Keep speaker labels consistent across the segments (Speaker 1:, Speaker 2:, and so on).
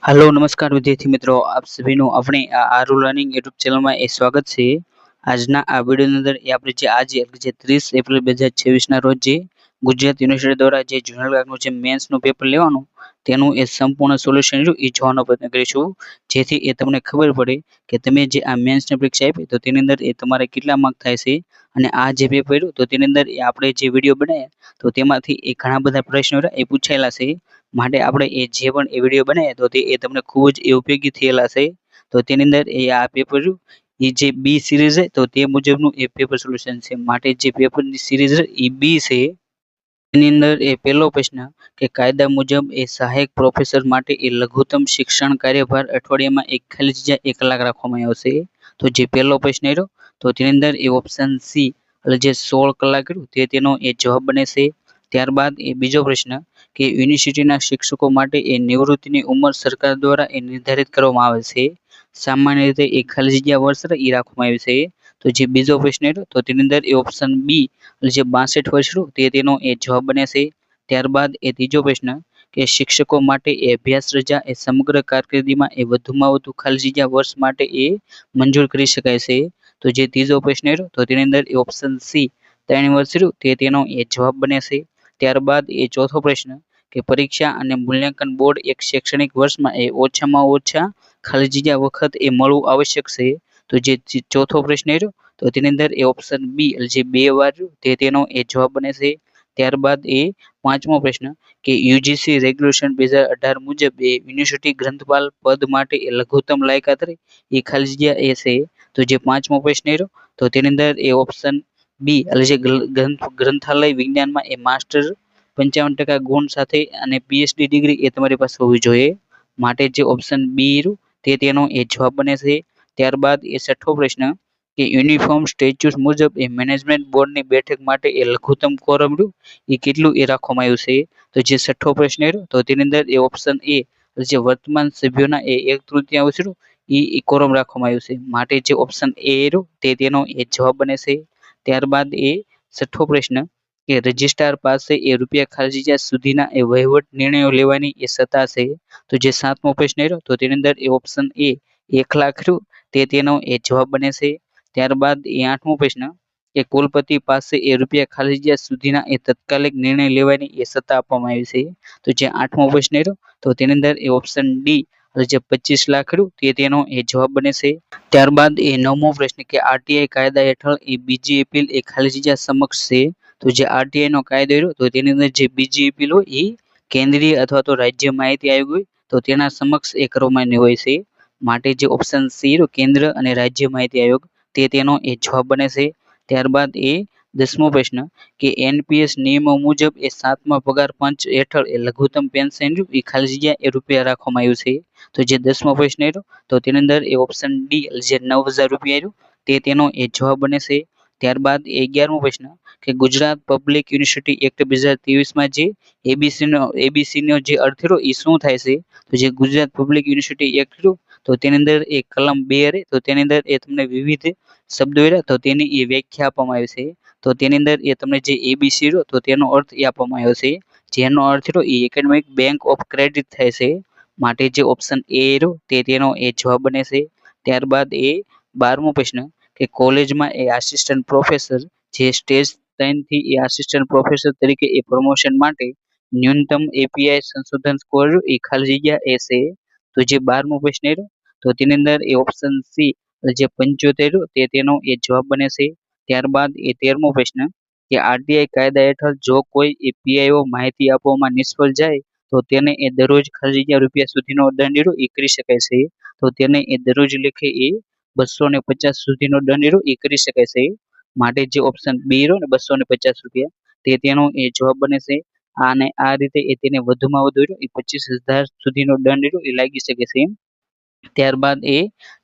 Speaker 1: Hello नमस्कार विद्यार्थी मित्रों, आप सभी નું આપણે આ આરુ લર્નિંગ યુટ્યુબ ચેનલમાં સ્વાગત છે। આજના આ વિડિયોની અંદર આપણે જે આજે એટલે જે 30 એપ્રિલ 2026 ના રોજ જે ગુજરાત યુનિવર્સિટી દ્વારા જે જનરલ ક્લાર્કનું જે મેન્સ નું પેપર લેવાનું તેનું એ સંપૂર્ણ સોલ્યુશન એ જોવાનો પ્રયત્ન કરીશું, જેથી એ તમને ખબર પડે કે તમે જે આ મેન્સ ની પરીક્ષા આપી તો તેની અંદર એ તમારે કેટલા માર્ક થાય છે અને આ જે પેપર રહ્યું તો તેની અંદર આપણે જે વિડિયો બનાવ્યા તો તેમાંથી એ ઘણા બધા પ્રશ્નો એ પૂછાયેલા છે। માટે આપણે એ જે પણ એ વિડિયો બનાવ્યા તો તે એ તમને ખૂબ જ ઉપયોગી થયેલા છે। તો તેની અંદર એ આ પેપર એ જે બી સિરીઝ છે તો તે મુજબનું એ પેપર સોલ્યુશન છે। માટે જે પેપરની સિરીઝ એ બી છે તેની અંદર એ પહેલો પ્રશ્ન કે કાયદા મુજબ એ સહાયક પ્રોફેસર માટે એ લઘુત્તમ શિક્ષણ કાર્યભાર અઠવાડિયામાં એક ખાલી જગ્યા 1 કલાક રાખવામાં આવશે। તો જે પહેલો પ્રશ્ન રહ્યો તો તેની અંદર એ ઓપ્શન સી એટલે જે 16 કલાક રહ્યું તે તેનો એ જવાબ બને છે। ત્યારબાદ એ બીજો પ્રશ્ન કે યુનિવર્સિટીના શિક્ષકો માટે એ નિવૃત્તિની ઉંમર સરકાર દ્વારા એ નિર્ધારિત કરવામાં આવે છે। સામાન્ય રીતે એ ખાલી જગ્યા વર્ષ એ રાખવામાં આવી છે। તો જે બીજો પ્રશ્ન રહ્યો તો તેની અંદર એ ઓપ્શન બી એટલે જે 62 વર્ષ રહ્યું તે તેનો એ જવાબ બને છે। ત્યારબાદ એ ત્રીજો પ્રશ્ન કે શિક્ષકો માટે એ અભ્યાસ રજા એ સમગ્ર કારકિર્દીમાં એ વધુમાં વધુ ખાલી જગ્યા વર્ષ માટે એ મંજૂર કરી શકાય છે। તો જે ત્રીજો પ્રશ્ન રહ્યો તો તેની અંદર એ ઓપ્શન સી 3 વર્ષ રહ્યું તે તેનો એ જવાબ બને છે। ત્યારબાદ એ ચોથો પ્રશ્ન કે પરીક્ષા અને મૂલ્યાંકન બોર્ડ એક શૈક્ષણિક વર્ષમાં એ ઓછામાં ઓછા ખાલી જગ્યા વખત એ મળવું આવશ્યક છે। તો જે ચોથો પ્રશ્ન રહ્યો તો તેની અંદર એ ઓપ્શન બી એટલે જે 2 વાર રહ્યું તે તેનો એ જવાબ બને છે। ત્યારબાદ એ પાંચમો પ્રશ્ન કે યુજીસી રેગ્યુલેશન 2018 મુજબ એ યુનિવર્સિટી ગ્રંથપાલ પદ માટે એ લઘુત્તમ લાયકાત એ ખાલી જગ્યા એ છે। તો જે પાંચમો પ્રશ્ન રહ્યો તો તેની અંદર એ ઓપ્શન બી એટલે જે ગ્રંથાલય વિજ્ઞાનમાં એ માસ્ટર 55% ગુણ સાથે અને પીએચડી ડિગ્રી એ તમારી પાસે હોવી જોઈએ। માટે જે ઓપ્શન બી રહ્યું તે તેનો એ જવાબ બને છે। ત્યારબાદ એ છઠ્ઠો પ્રશ્ન કે યુનિફોર્મ સ્ટેચ્યુસ મુજબ એ મેનેજમેન્ટ બોર્ડની બેઠક માટે એ લઘુત્તમ કોરમ રહ્યું એ કેટલું એ રાખવામાં આવ્યું છે। તો જે છઠ્ઠો પ્રશ્ન રહ્યો તો તેની અંદર એ ઓપ્શન એ જે વર્તમાન સભ્યોના એ 1/3 રહ્યું એ કોરમ રાખવામાં આવ્યું છે। માટે જે ઓપ્શન એ રહ્યું તે તેનો એ જવાબ બને છે। ત્યારબાદ એ છઠ્ઠો પ્રશ્ન કે રજિસ્ટ્રાર પાસે એ રૂપિયા ખાલી જગ્યા સુધીના એ વહીવટ નિર્ણયો લેવાની એ સત્તા છે। તો જે સાતમો પ્રશ્ન રહ્યો તો તેની અંદર એ ઓપ્શન એ 1 લાખ રહ્યું તે તેનો એ જવાબ બને છે। ત્યારબાદ એ આઠમો પ્રશ્ન કે કુલપતિ પાસે એ રૂપિયા ખાલી જગ્યા સુધીના એ તત્કાલિક નિર્ણય લેવાની એ સત્તા આપવામાં આવી છે। તો જે આઠમો પ્રશ્ન રહ્યો તો તેની અંદર એ ઓપ્શન ડી એટલે જે 25 લાખ રહ્યું તે તેનો એ જવાબ બને છે। ત્યારબાદ એ નવમો પ્રશ્ન કે આરટીઆઈ કાયદા હેઠળ એ બીજી અપીલ એ ખાલી જગ્યા સમક્ષ છે। તો જે આરટીઆઈ નો કાયદો રહ્યો તો તેની અંદર જે બીજી અપીલ હોય એ કેન્દ્રીય અથવા તો રાજ્ય માહિતી આયોગ હોય તો તેના સમક્ષ એ કરવામાં હોય છે। માટે જે ઓપ્શન સી રહ્યો કેન્દ્ર અને રાજ્ય માહિતી આયોગ તે તેનો એ જવાબ બને છે। ત્યારબાદ એ 10મો પ્રશ્ન કે એનપીએસ નિયમો મુજબ એ 7મા પગાર પંચ હેઠળ એ લઘુત્તમ પેન્શન એ ખાલી જગ્યા એ રૂપિયા રાખવામાં આવ્યું છે। તો જે 10મો પ્રશ્ન રહ્યો તો તેની અંદર એ ઓપ્શન ડી જે 9000 રૂપિયા રહ્યું તે તેનો એ જવાબ બને છે। ત્યારબાદ એ 11મો પ્રશ્ન કે ગુજરાત પબ્લિક યુનિવર્સિટી એક્ટ 2023 જે એબીસી નો જે અર્થ રહ્યો એ શું થાય છે। તો જે ગુજરાત પબ્લિક યુનિવર્સિટી એક્ટ રહ્યું તો તેની અંદર એ કલમ 2 રહે તો તેની અંદર એ તમને વિવિધ શબ્દો રહ્યા તો તેની એ વ્યાખ્યા આપવામાં આવી છે। તો તેની અંદર એ તમને જે એબીસી રહ્યો તો તેનો અર્થ એ આપવામાં આવ્યો છે, જેનો અર્થ રહ્યો એ એકેડેમિક બેંક ઓફ ક્રેડિટ થાય છે। માટે જે ઓપ્શન એ રહ્યો તે તેનો એ જવાબ બને છે। ત્યારબાદ એ 12મો પ્રશ્ન કે કોલેજમાં એ આસિસ્ટન્ટ પ્રોફેસર જે સ્ટેજ 3 થી એ આસિસ્ટન્ટ પ્રોફેસર તરીકે એ પ્રમોશન માટે ન્યૂનતમ એપીઆઈ સંશોધન સ્કોર એ ખાલી જગ્યા એ છે। તો જે 12મો પ્રશ્ન રહ્યો તો તેની અંદર એ ઓપ્શન સી જે 75 તે તેનો એ જવાબ બને છે। ત્યારબાદ એ 13મો પ્રશ્ન કે આરટીઆઈ કાયદા હેઠળ જો કોઈ એ પીઆઈઓ માહિતી આપવામાં નિષ્ફળ જાય તો તેને એ દરરોજ ખાલી જગ્યા રૂપિયા સુધીનો દંડ એ કરી શકાય છે। તો તેને એ દરરોજ લેખે એ 250 સુધીનો દંડ એ કરી શકાય છે। માટે જે ઓપ્શન બી રહ્યો ને 250 રૂપિયા તે તેનો એ જવાબ બને છે। અને આ રીતે એ તેને વધુમાં વધુ 25,000 સુધીનો દંડ એ લાગી શકે છે। ત્યારબાદ એ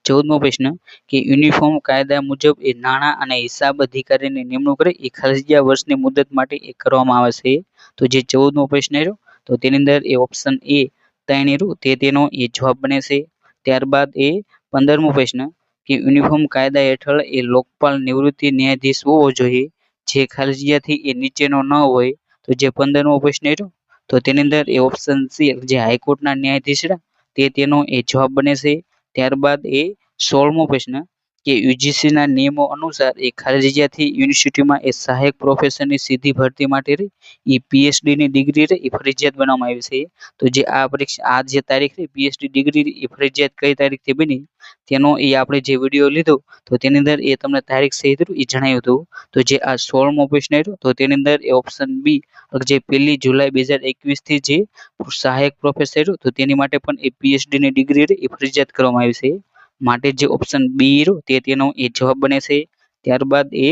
Speaker 1: 14મો પ્રશ્ન કે યુનિફોર્મ કાયદા મુજબ એ નાણાં અને હિસાબ અધિકારીની નિમણૂક એ ખાલી જગ્યા વર્ષની મુદત માટે એ કરવામાં આવે છે। તો જે 14મો પ્રશ્ન રહ્યો તો તેની અંદર એ ઓપ્શન એ 3 રહ્યું તે તેનો એ જવાબ બને છે। ત્યારબાદ એ 15મો પ્રશ્ન કે યુનિફોર્મ કાયદા હેઠળ એ લોકપાલ નિવૃત્તિ ન્યાયાધીશ હોવો જોઈએ જે ખાલી જગ્યાથી એ નીચેનો ન હોય। તો જે 15મો પ્રશ્ન રહ્યો તો તેની અંદર એ ઓપ્શન સી જે હાઈકોર્ટના ન્યાયાધીશ તે તેનો એ જવાબ બને છે. ત્યારબાદ એ 16મો પ્રશ્ન કે યુજીસીના નિયમો અનુસાર એ ખાલી જગ્યાથી યુનિવર્સિટીમાં એ સહાયક પ્રોફેસરની સીધી ભરતી માટે એ પીએચડીની ડિગ્રી એ ફરજિયાત બનાવવામાં આવી છે. તો જે આ પરીક્ષા આ જે તારીખ છે પીએચડી ડિગ્રી એ ફરજિયાત કઈ તારીખથી બની તેનો એ આપણે જે વિડીયો લીધો તો તેની અંદર એ તમને તારીખ સહિત એ જણાવ્યું હતું. તો જે આ 16મો પ્રશ્ન હતો તો તેની અંદર એ ઓપ્શન બી જે 1 જુલાઈ 2021 થી જે સહાયક પ્રોફેસર તો તેની માટે પણ એ પીએચડીની ડિગ્રી એ ફરજિયાત કરવામાં આવી છે. માટે જે ઓપ્શન બી તે તેનો એ જવાબ બને છે. ત્યારબાદ એ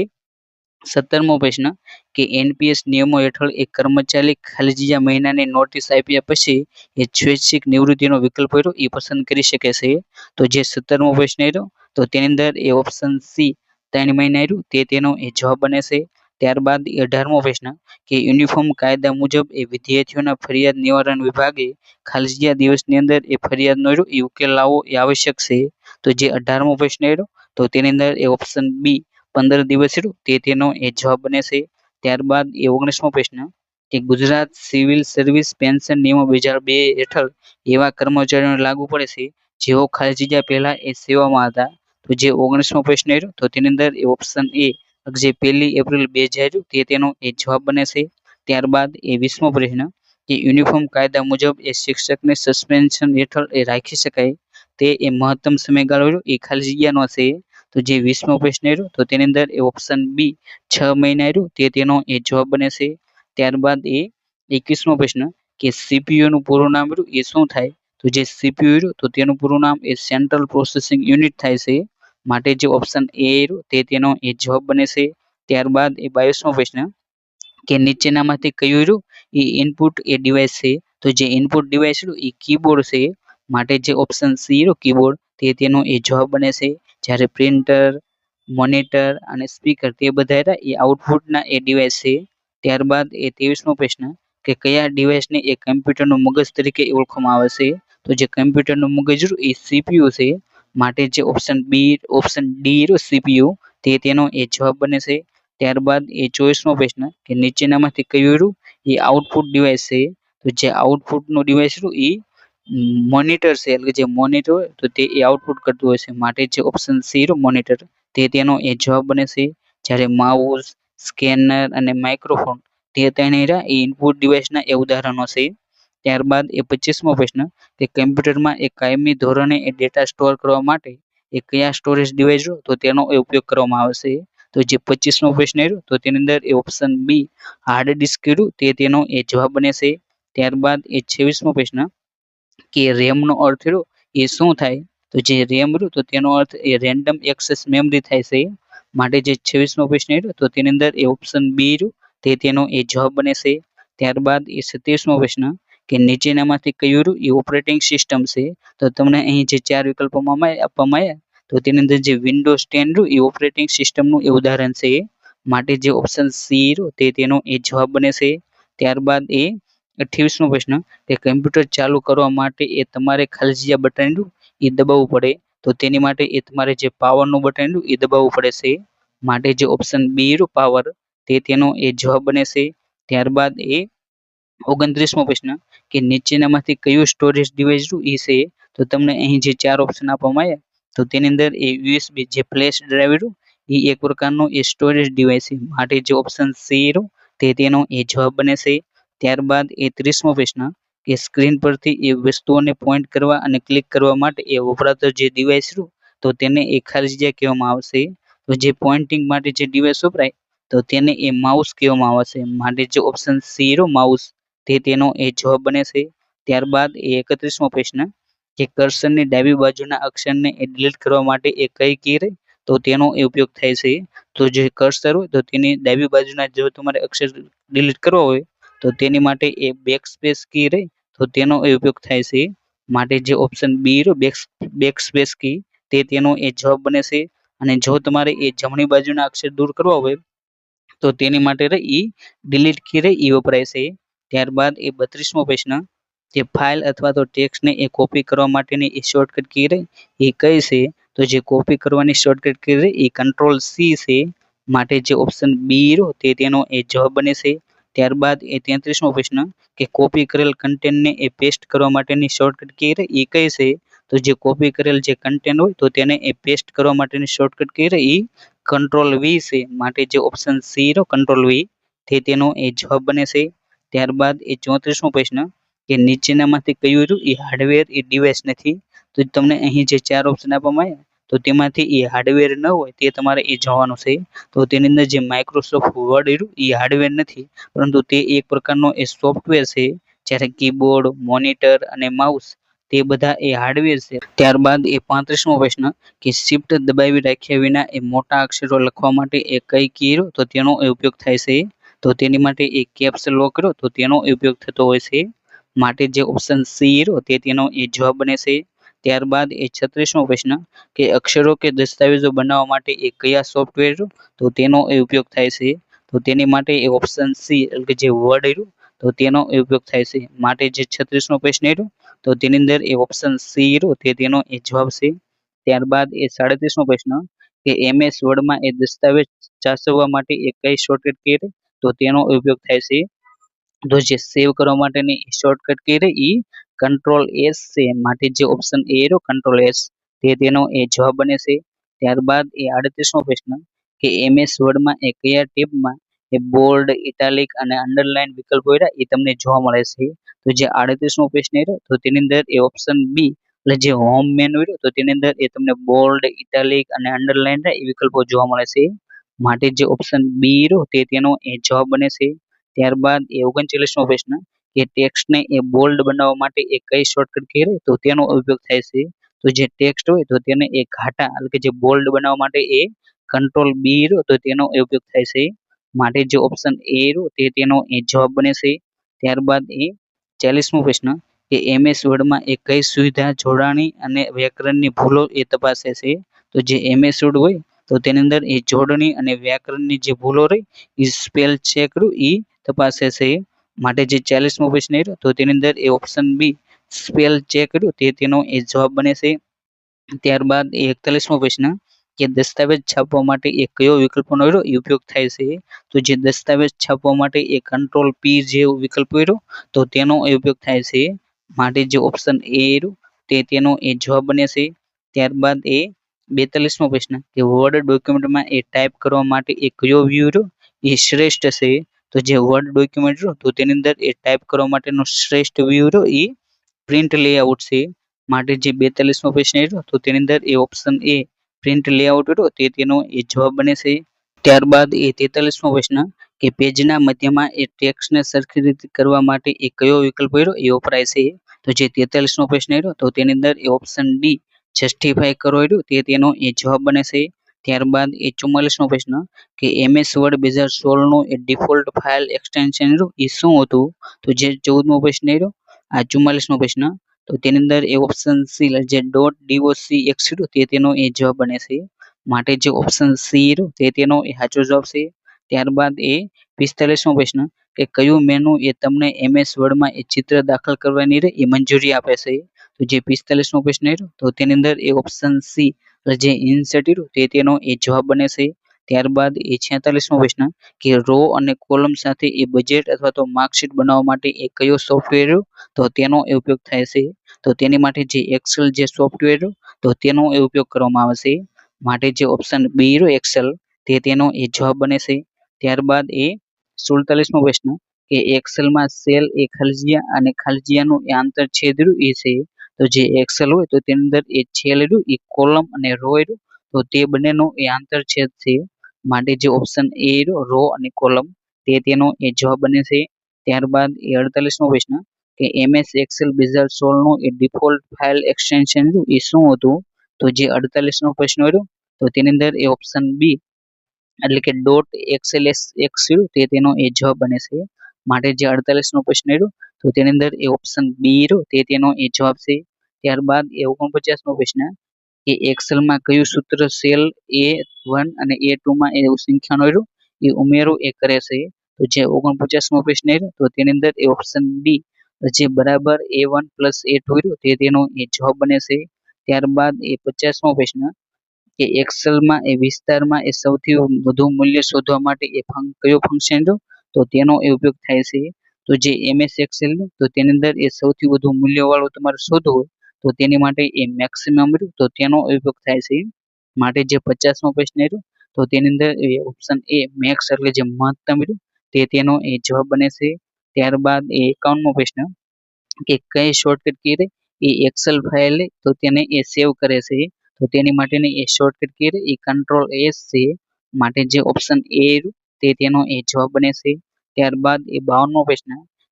Speaker 1: 17મો પ્રશ્ન કે એનપીએસ નિયમો હેઠળ એક કર્મચારી ખાલી જગ્યા મહિનાની નોટિસ આપ્યા પછી એ સ્વૈચ્છિક નિવૃત્તિનો વિકલ્પ એ પસંદ કરી શકે છે. તો જે 17મો પ્રશ્ન તો તેની અંદર એ ઓપ્શન સી 3 મહિના તે તેનો એ જવાબ બને છે. ત્યારબાદ 18મો પ્રશ્ન કે યુનિફોર્મ કાયદા મુજબ એ વિદ્યાર્થીઓના ફરિયાદ નિવારણ વિભાગે ખાલી જગ્યા દિવસની અંદર એ ફરિયાદનો એ ઉકેલ લાવવો એ આવશ્યક છે. તો જે 18મો પ્રશ્ન તો તેની અંદર એ ઓપ્શન બી 15 દિવસ તે તેનો એ જવાબ બને છે. ત્યારબાદ એ 19મો પ્રશ્ન કે ગુજરાત સિવિલ સર્વિસ પેન્શન નિયમો 2002 હેઠળ એવા કર્મચારીઓને લાગુ પડે છે જેઓ ખાલી જગ્યા પહેલા એ સેવામાં હતા. તો જે 19મો પ્રશ્ન તો તેની અંદર એ ઓપ્શન એ જે 1 એપ્રિલ 2000 તે તેનો એ જવાબ બને છે. ત્યારબાદ એ 20મો પ્રશ્ન કે યુનિફોર્મ કાયદા મુજબ એ શિક્ષકને સસ્પેન્શન હેઠળ એ રાખી શકાય તે એ મહત્તમ સમયગાળો એ ખાલી જગ્યાનો છે. તો જે 20મો પ્રશ્ન તો તેની અંદર એ ઓપ્શન બી 6 મહિના તે તેનો એ જવાબ બને છે. ત્યારબાદ એ 21મો પ્રશ્ન કે સીપીયુ નું પૂરું નામ એ શું થાય? તો જે સીપીયુ તો તેનું પૂરું નામ એ સેન્ટ્રલ પ્રોસેસિંગ યુનિટ થાય છે. માટે જે ઓપ્શન એ તે તેનો એ જવાબ બને છે. ત્યારબાદ એ 22મો પ્રશ્ન કે નીચેનામાંથી કયું એ ઇનપુટ એ ડિવાઇસ છે? તો જે ઇનપુટ ડિવાઇસ એ કીબોર્ડ છે. માટે જે ઓપ્શન સી કીબોર્ડ તે તેનો એ જવાબ બને છે. જ્યારે પ્રિન્ટર, મોનિટર અને સ્પીકર તે બધા એ આઉટપુટના એ ડિવાઇસ છે. ત્યારબાદ એ 23મો પ્રશ્ન કે કયા ડિવાઇસને એ કમ્પ્યુટરનું મગજ તરીકે ઓળખવામાં આવે છે? તો જે કમ્પ્યુટરનું મગજ એ સીપીયુ છે. માટે જે ઓપ્શન ડી સીપીયુ તે તેનો એ જવાબ બને છે. ત્યારબાદ એ 24મો પ્રશ્ન કે નીચેનામાંથી કયું એ આઉટપુટ ડિવાઇસ છે? તો જે આઉટપુટનું ડિવાઇસ એ મોનિટર છે. એટલે જે મોનિટર તો તે એ આઉટપુટ કરતું હોય છે. માટે જે ઓપ્શન સી મોનિટર તે તેનો એ જવાબ બને છે. જ્યારે માઉસ, સ્કેનર અને માઇક્રોફોન તે ત્રણેય એ ઇનપુટ ડિવાઇસના એ ઉદાહરણો છે. ત્યારબાદ એ 25મો પ્રશ્ન કે કમ્પ્યુટરમાં એ કાયમી ધોરણે એ ડેટા સ્ટોર કરવા માટે એ કયા સ્ટોરેજ ડિવાઇસ તો તેનો એ ઉપયોગ કરવામાં આવે છે? તો જે 25મો પ્રશ્ન તો તેની અંદર એ ઓપ્શન બી હાર્ડ ડિસ્ક તે તેનો એ જવાબ બને છે. ત્યારબાદ એ 26મો પ્રશ્ન કે રેમ નો અર્થ એ શું થાય? તો જે રેમ તો તેનો અર્થ એ રેન્ડમ એક્સેસ મેમરી થાય છે. માટે જે 26મો પ્રશ્ન તો તેની અંદર એ ઓપ્શન બી તે તેનો એ જવાબ બને છે. ત્યારબાદ એ 27મો પ્રશ્ન કે નીચેનામાંથી કયું એ ઓપરેટિંગ સિસ્ટમ છે? તો તમને અહીં જે 4 વિકલ્પોમાં આપવામાં આવ્યા તો તેની અંદર જે વિન્ડોઝ 10 એ ઓપરેટિંગ સિસ્ટમનું એ ઉદાહરણ છે. માટે જે ઓપ્શન સી તે તેનો એ જવાબ બને છે. ત્યારબાદ એ 28મો પ્રશ્ન કે કમ્પ્યુટર ચાલુ કરવા માટે એ તમારે ખાલી જગ્યા બટન એ દબાવવું પડે તો તેની માટે એ તમારે જે પાવરનું બટન એ દબાવવું પડે છે. માટે જે ઓપ્શન બી પાવર તે તેનો એ જવાબ બને છે. ત્યારબાદ એ 29મો પ્રશ્ન કે નીચેનામાંથી કયું સ્ટોરેજ ડિવાઇસ એ છે? તો તમને અહીં જે 4 ઓપ્શન આપવામાં આવ્યા તો તેની અંદર એ યુએસબી જે ફ્લેશ ડ્રાઈવ એ એક પ્રકારનો એ સ્ટોરેજ ડિવાઇસ છે. માટે જે ઓપ્શન સી તે તેનો એ જવાબ બને છે. ત્યારબાદ એ 30મો પ્રશ્ન કે સ્ક્રીન પરથી એ વસ્તુઓને પોઈન્ટ કરવા અને ક્લિક કરવા માટે એ વપરાતો જે ડિવાઇસ તો તેને એ ખાલી જગ્યા કહેવામાં આવશે. તો જે પોઇન્ટિંગ માટે જે ડિવાઇસ વપરાય તો તેને એ માઉસ કહેવામાં આવે છે. માટે જે ઓપ્શન સી માઉસ તે તેનો એ જવાબ બને છે. ત્યારબાદ એ 31મો પ્રશ્ન કે કર્સરની ડાબી બાજુના અક્ષરને એ ડિલીટ કરવા માટે એ કઈ કી તો તેનો એ ઉપયોગ થાય છે? તો જે કર્સર હોય તો તેની ડાબી બાજુના જો તમારે અક્ષર ડિલીટ કરવા હોય તો તેની માટે એ બેકસ્પેસ કી તો તેનો એ ઉપયોગ થાય છે. માટે જે ઓપ્શન બી બેકસ્પેસ કી તે તેનો એ જવાબ બને છે. અને જો તમારે એ જમણી બાજુના અક્ષર દૂર કરવા હોય તો તેની માટે ડિલીટ કી એ વપરાય છે. ત્યારબાદ એ 32મો પ્રશ્ન જે ફાઇલ અથવા તો ટેક્સ્ટને એ કોપી કરવા માટેની એ શોર્ટકટ કી એ કઈ છે? તો જે કોપી કરવાની શોર્ટકટ કી એ કંટ્રોલ સી છે. માટે જે ઓપ્શન બી તે તેનો એ જવાબ બને છે. ત્યારબાદ એ 33મો પ્રશ્ન કે કોપી કરેલ કન્ટેન્ટને એ પેસ્ટ કરવા માટેની શોર્ટકટ કી રહે એ કઈ છે? તો જે કોપી કરેલ જે કન્ટેન્ટ હોય તો તેને એ પેસ્ટ કરવા માટેની શોર્ટકટ કી રહે એ કંટ્રોલ વી છે. માટે જે ઓપ્શન સી રહ્યો કંટ્રોલ વી તે તેનો એ જવાબ બને છે. ત્યારબાદ એ 34મો પ્રશ્ન કે નીચેનામાંથી કયું રહ્યું એ હાર્ડવેર એ ડિવાઇસ નથી? તો તમને અહીં જે 4 ઓપ્શન આપવામાં આવ્યા તો તેમાંથી એ હાર્ડવેર ન હોય તે તમારે એ જોવાનું છે. તો તેની અંદર જે માઇક્રોસોફ્ટ વર્ડ રહ્યું એ હાર્ડવેર નથી, પરંતુ તે એક પ્રકારનો એ સોફ્ટવેર છે. જ્યારે કીબોર્ડ, મોનિટર અને માઉસ તે બધા એ હાર્ડવેર છે. ત્યારબાદ એ 35મો પ્રશ્ન કે શિફ્ટ દબાવી રાખ્યા વિના એ મોટા અક્ષરો લખવા માટે એ કઈ કી રહ્યો તો તેનો એ ઉપયોગ થાય છે? તો તેની માટે એ કેપ્સ લોક રહ્યો તો તેનો ઉપયોગ થતો હોય છે. માટે જે ઓપ્શન સી રહ્યો તે તેનો એ જવાબ બને છે. ત્યારબાદ એ 36મો પ્રશ્ન કે અક્ષરો કે દસ્તાવેજો બનાવવા માટે એ કયા સોફ્ટવેર તો તેનો એ ઉપયોગ થાય છે? તો તેની માટે એ ઓપ્શન સી એટલે કે જે વર્ડ રહ્યું તો તેનો એ ઉપયોગ થાય છે. માટે જે 36મો પ્રશ્ન રહ્યો તો તેની અંદર એ ઓપ્શન સી રહ્યો તે તેનો એ જવાબ છે. ત્યારબાદ એ 37મો પ્રશ્ન કે એમએસ વર્ડમાં એ દસ્તાવેજ સાચવવા માટે એ કઈ શોર્ટકટ કી રહે તો તેનો ઉપયોગ થાય છે? તો જે સેવ કરવા માટેની શોર્ટકટ કી રહે એ કંટ્રોલ એસ છે. માટે જે ઓપ્શન એ રહ્યો કંટ્રોલ એસ તે તેનો એ જવાબ બને છે. ત્યારબાદ એ 38મો પ્રશ્ન કે એમએસ વર્ડમાં એ કયા ટેબમાં એ બોલ્ડ, ઇટાલિક અને અંડરલાઇન વિકલ્પો રહ્યા એ તમને જોવા મળે છે? તો જે 38મો પ્રશ્ન રહ્યો તો તેની અંદર એ ઓપ્શન બી એટલે જે હોમ મેનુ રહ્યો તો તેની અંદર એ તમને બોલ્ડ, ઇટાલિક અને અંડરલાઇન એ વિકલ્પો જોવા મળે છે. માટે જે ઓપ્શન બી રહ્યો તે તેનો એ જવાબ બને છે. ત્યારબાદ એ 39મો પ્રશ્ન કે ટેક્સ્ટને એ બોલ્ડ બનાવવા માટે એ કઈ શોર્ટકટ કી રહે તો તેનો ઉપયોગ થાય છે? તો જે ટેક્સ્ટ હોય તો તેને એ ઘાટા એટલે કે જે બોલ્ડ બનાવવા માટે એ કંટ્રોલ બી રહ્યો તો તેનો એ ઉપયોગ થાય છે. માટે જે ઓપ્શન એ રહ્યો તે તેનો એ જવાબ બને છે. ત્યારબાદ એ 40મો પ્રશ્ન કે એમએસ વર્ડમાં એ કઈ સુવિધા જોડાણી અને વ્યાકરણની ભૂલો એ તપાસે છે? તો જે એમએસ વર્ડ હોય તો તેની અંદર એ જોડણી અને વ્યાકરણની જે ભૂલો રહી એ સ્પેલ ચેક એ તપાસે છે. માટે જે 40મો પ્રશ્ન રહ્યો તો તેની અંદર એ ઓપ્શન બી સ્પેલ ચેક રહ્યો તે તેનો એ જવાબ બને છે. ત્યારબાદ એ 41મો પ્રશ્ન કે દસ્તાવેજ છાપવા માટે એ કયો વિકલ્પનો રહ્યો એ ઉપયોગ થાય છે? તો જે દસ્તાવેજ છાપવા માટે એ કંટ્રોલ પી જે વિકલ્પ રહ્યો તો તેનો એ ઉપયોગ થાય છે. માટે જે ઓપ્શન એ રહ્યો તે તેનો એ જવાબ બને છે. ત્યારબાદ એ 42મો પ્રશ્ન કે વર્ડ ડોક્યુમેન્ટમાં એ ટાઈપ કરવા માટે એ કયો વ્યૂ રહ્યો એ શ્રેષ્ઠ છે? તો જે વર્ડ ડોક્યુમેન્ટ રહ્યો તો તેની અંદર એ ટાઈપ કરવા માટેનો શ્રેષ્ઠ વ્યૂ રહ્યો એ પ્રિન્ટ લેઆઉટ છે. માટે જે 42મો પ્રશ્ન રહ્યો તો તેની અંદર એ ઓપ્શન એ પ્રિન્ટ લેઆઉટ રહ્યો તે તેનો એ જવાબ બને છે. ત્યારબાદ એ 43મો પ્રશ્ન કે પેજના મધ્યમાં એ ટેક્સ્ટને સરખી રીતે કરવા માટે એ કયો વિકલ્પ રહ્યો એ વપરાય છે? તો જે 43મો પ્રશ્ન રહ્યો તો તેની અંદર એ ઓપ્શન ડી જસ્ટિફાઈ કરો રહ્યો તે તેનો એ જવાબ બને છે. ત્યારબાદ એ 44મો પ્રશ્ન કે એમએસ વર્ડ 2016 નું એ ડિફોલ્ટ ફાઇલ એક્સટેન્શન રહ્યું એ શું હતું? તો જે 14મો પ્રશ્ન રહ્યો આ 44મો પ્રશ્ન તો તેની અંદર એ ઓપ્શન સી જે .doc રહ્યું તે તેનો એ જવાબ બને છે. માટે જે ઓપ્શન સી રહ્યો તે તેનો એ સાચો જવાબ છે. ત્યારબાદ એ 45મો પ્રશ્ન કે કયું મેનુ એ તમને એમએસ વર્ડમાં એ ચિત્ર દાખલ કરવાની રહે એ મંજૂરી આપે છે? તો જે 45મો પ્રશ્ન રહ્યો તો તેની અંદર એ ઓપ્શન સી જે ઇન્સર્ટ રહ્યું તે તેનો એ જવાબ બને છે. ત્યારબાદ એ 46મો પ્રશ્ન કે રો અને કોલમ સાથે એ બજેટ અથવા તો માર્કશીટ બનાવવા માટે એ કયો સોફ્ટવેર રહ્યો તો તેનો એ ઉપયોગ થાય છે? તો તેની માટે જે એક્સેલ જે સોફ્ટવેર રહ્યો તો તેનો એ ઉપયોગ કરવામાં આવે છે. માટે જે ઓપ્શન બી રહ્યો એક્સેલ તે તેનો એ જવાબ બને છે. ત્યારબાદ એ 47મો પ્રશ્ન કે એક્સેલમાં સેલ એ ખાલજીયા અને ખાલજીયાનું એ આંતરછેદ રહ્યું એ છે? તો જે એક્સેલ હોય તો તેની અંદર એ છેલ રહ્યું એ કોલમ અને રો રહ્યું તો તે બંનેનો એ આંતરછેદ છે. માટે જે ઓપ્શન એ રહ્યો રો અને કોલમ તે તેનો એ જવાબ બને છે. ત્યારબાદ એ 48મો પ્રશ્ન કે એમએસ એક્સેલ 2016 નું એ ડિફોલ્ટ ફાઇલ એક્સટેન્શન રહ્યું એ શું હતું? તો જે 48મો પ્રશ્ન રહ્યો તો તેની અંદર એ ઓપ્શન બી એટલે કે .xlsx રહ્યું તે તેનો એ જવાબ બને છે. માટે જે 48મો પ્રશ્ન રહ્યો તો તેની અંદર એ ઓપ્શન બી રહ્યો તે તેનો એ જવાબ છે. ત્યારબાદ એ 49મો પ્રશ્ન કે એક્સેલમાં કયું સૂત્ર સેલ A1 અને A2 માં એ સંખ્યાનો રહ્યો એ ઉમેરો એ કરે છે? તો જે 49મો પ્રશ્ન રહ્યો તો તેની અંદર એ ઓપ્શન ડી જે બરાબર A1 પ્લસ A2 રહ્યો તે તેનો એ જવાબ બને છે. ત્યારબાદ એ 50મો પ્રશ્ન કે એક્સેલમાં એ વિસ્તારમાં એ સૌથી વધુ મૂલ્ય શોધવા માટે એ કયો ફંક્શન રહ્યો તો તેનો એ ઉપયોગ થાય છે. તો જે MS Excel તો તેની અંદર એ સૌથી વધુ મૂલ્યવાળું તમારે શોધવું હોય તો તેની માટે એ મેક્સિમમ તો તેનો ઉપયોગ થાય છે. માટે જે 50મો પ્રશ્ન રહ્યો તો તેની અંદર ઓપ્શન એ મેક્સ એટલે જે મહત્તમ રહ્યું તે તેનો એ જવાબ બને છે. ત્યારબાદ એ 51મો પ્રશ્ન કે કઈ શોર્ટકટ કી એ એક્સેલ ફાઇલ તો તેને એ સેવ કરે છે તો તેની માટેની એ શોર્ટકટ કી એ કંટ્રોલ S છે. માટે જે ઓપ્શન એ તે તેનો એ જવાબ બને છે. ત્યારબાદ એ 52મો પ્રશ્ન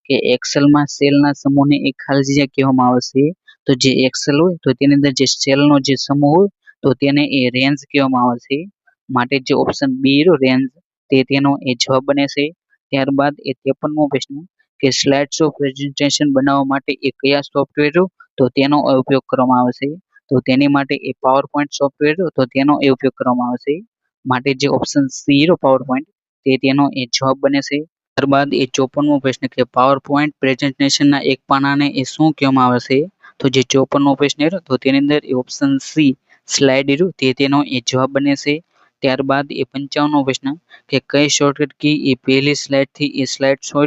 Speaker 1: કે એક્સેલમાં સેલના સમૂહને એક ખાલી જગ્યા કહેવામાં આવે છે. તો જે એક્સેલ હોય તો તેની અંદર જે સેલનો જે સમૂહ હોય તો તેને એ રેન્જ કહેવામાં આવે છે. માટે જે ઓપ્શન બી રેન્જ તે તેનો એ જવાબ બને છે. ત્યારબાદ એ 53મો પ્રશ્ન કે સ્લાઇડ શો પ્રેઝન્ટેશન બનાવવા માટે એ કયા સોફ્ટવેર તો તેનો ઉપયોગ કરવામાં આવે છે. તો તેની માટે એ પાવર પોઈન્ટ સોફ્ટવેર તો તેનો એ ઉપયોગ કરવામાં આવે છે. માટે જે ઓપ્શન સી પાવર પોઈન્ટ તે તેનો એ જવાબ બને છે. ત્યારબાદ એ 54મો પ્રશ્ન કે પાવર પોઈન્ટ પ્રેઝન્ટેશનના એક પાનાને એ શું કહેવામાં આવે છે. તો જે 54મો પ્રશ્ન તો તેની અંદર એ ઓપ્શન સી સ્લાઇડ તે તેનો એ જવાબ બને છે. ત્યારબાદ એ 55મો પ્રશ્ન કે કઈ શોર્ટકટ કી એ પહેલી સ્લાઇડથી એ સ્લાઇડ શો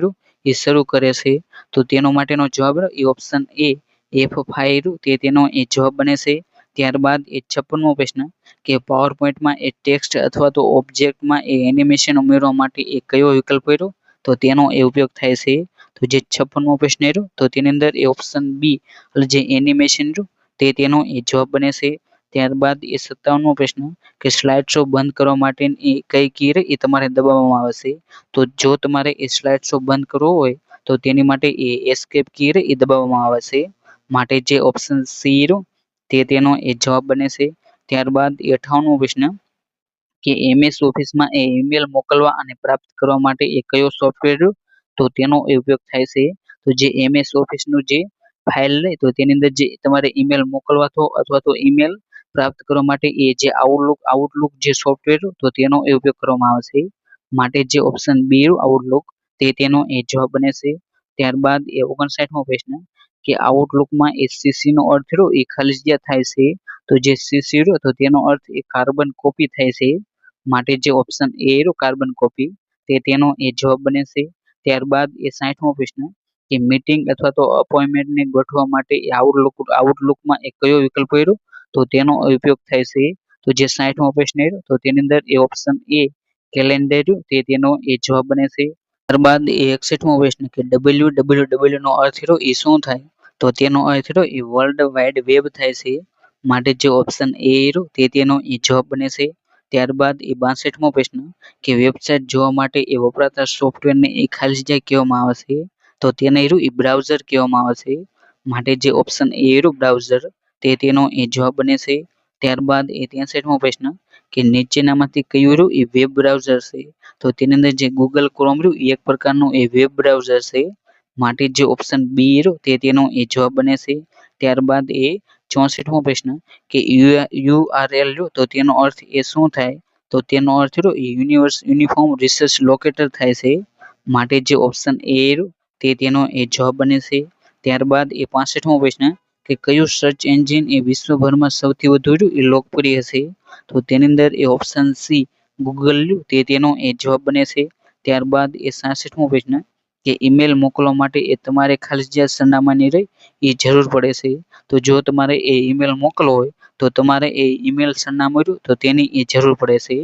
Speaker 1: એ શરૂ કરે છે. તો તેનો માટેનો જવાબ એ ઓપ્શન એ F5 તે તેનો એ જવાબ બને છે. ત્યારબાદ એ 56મો પ્રશ્ન કે પાવર પોઈન્ટમાં એ ટેક્સ્ટ અથવા તો ઓબ્જેક્ટમાં એ એનિમેશન ઉમેરવા માટે એ કયો વિકલ્પ રહ્યો તો તેનો એ ઉપયોગ થાય છે. તો જે 56મો પ્રશ્ન રહ્યો તો તેની અંદર એ ઓપ્શન બી એટલે જે એનિમેશન તે તેનો એ જવાબ બને છે. ત્યારબાદ એ 57મો પ્રશ્ન કે સ્લાઇડ શો બંધ કરવા માટે કઈ કી એ તમારે દબાવવામાં આવે છે. તો જો તમારે એ સ્લાઇડ શો બંધ કરવો હોય તો તેની માટે એ એસ્કેપ કી એ દબાવવામાં આવે છે. માટે જે ઓપ્શન સી તે તેનો એ જવાબ બને છે. ત્યારબાદ 58મો પ્રશ્ન કે MS ઓફિસમાં એ ઈમેલ મોકલવા અને પ્રાપ્ત કરવા માટે એ કયો સોફ્ટવેર તો તેનો એ ઉપયોગ થાય છે. તો જે MS ઓફિસનું જે ફાઇલ તો તેની અંદર જે તમારે ઈમેલ મોકલવા અથવા તો ઈમેલ પ્રાપ્ત કરવા માટે એ જે આઉટલુક જે સોફ્ટવેર તો તેનો એ ઉપયોગ કરવામાં આવે છે. માટે જે ઓપ્શન બી આઉટલુક તે તેનો એ જવાબ બને છે. ત્યારબાદ એ 59મો પ્રશ્ન કે આઉટલુકમાં એ CC નો અર્થ એ ખાલી જગ્યા થાય છે. તો જે CC તો તેનો અર્થ એ કાર્બન કોપી થાય છે. માટે જે ઓપ્શન એ કાર્બન કોપી તે તેનો એ જવાબ બને છે. ત્યારબાદ એ 60મો પ્રશ્ન કે મીટિંગ અથવા તો અપોઇન્ટમેન્ટને ગોઠવવા માટે એ આઉટલુકમાં એ કયો વિકલ્પ રહ્યો તો તેનો ઉપયોગ થાય છે. તો જે 60મો પ્રશ્ન તો તેની અંદર એ ઓપ્શન એ કેલેન્ડર તે તેનો એ જવાબ બને છે. ત્યારબાદ એ 61મો પ્રશ્ન કે www નો અર્થ એ શું થાય તો તેનો અર્થ એ વર્લ્ડ વાઇડ વેબ થાય છે. માટે જે ઓપ્શન એ તે તેનો એ જવાબ બને છે. ત્યારબાદ એ 62મો પ્રશ્ન કે વેબસાઇટ જોવા માટે એ વપરાતા સોફ્ટવેરને એ ખાલી જગ્યા કહેવામાં આવે છે. તો તેને એ બ્રાઉઝર કહેવામાં આવે છે. માટે જે ઓપ્શન એ બ્રાઉઝર તે તેનો એ જવાબ બને છે. ત્યારબાદ એ 63મો પ્રશ્ન કે નીચેનામાંથી કયું એ વેબ બ્રાઉઝર છે. તો તેની અંદર જે ગૂગલ ક્રોમ એ એક પ્રકારનું એ વેબ બ્રાઉઝર છે. માટે જે ઓપ્શન બી તે તેનો એ જવાબ બને છે. ત્યારબાદ એ 64મો પ્રશ્ન કે URL તો તેનો અર્થ એ શું થાય તો તેનો અર્થ યુનિફોર્મ રિસર્ચ લોકેટર થાય છે. માટે જે ઓપ્શન એ તે તેનો એ જવાબ બને છે. ત્યારબાદ એ 65મો પ્રશ્ન કે કયું સર્ચ એન્જિન એ વિશ્વભરમાં સૌથી વધુ એ લોકપ્રિય છે. તો તેની અંદર એ ઓપ્શન સી ગૂગલ તે તેનો એ જવાબ બને છે. ત્યારબાદ એ 66મો પ્રશ્ન કે ઈમેલ મોકલવા માટે એ તમારે ખાલી જગ્યા સરનામાની એ જરૂર પડે છે. તો જો તમારે એ ઈમેલ મોકલવો હોય તો તમારે એ ઈમેલ સરનામું તો તેની એ જરૂર પડે છે.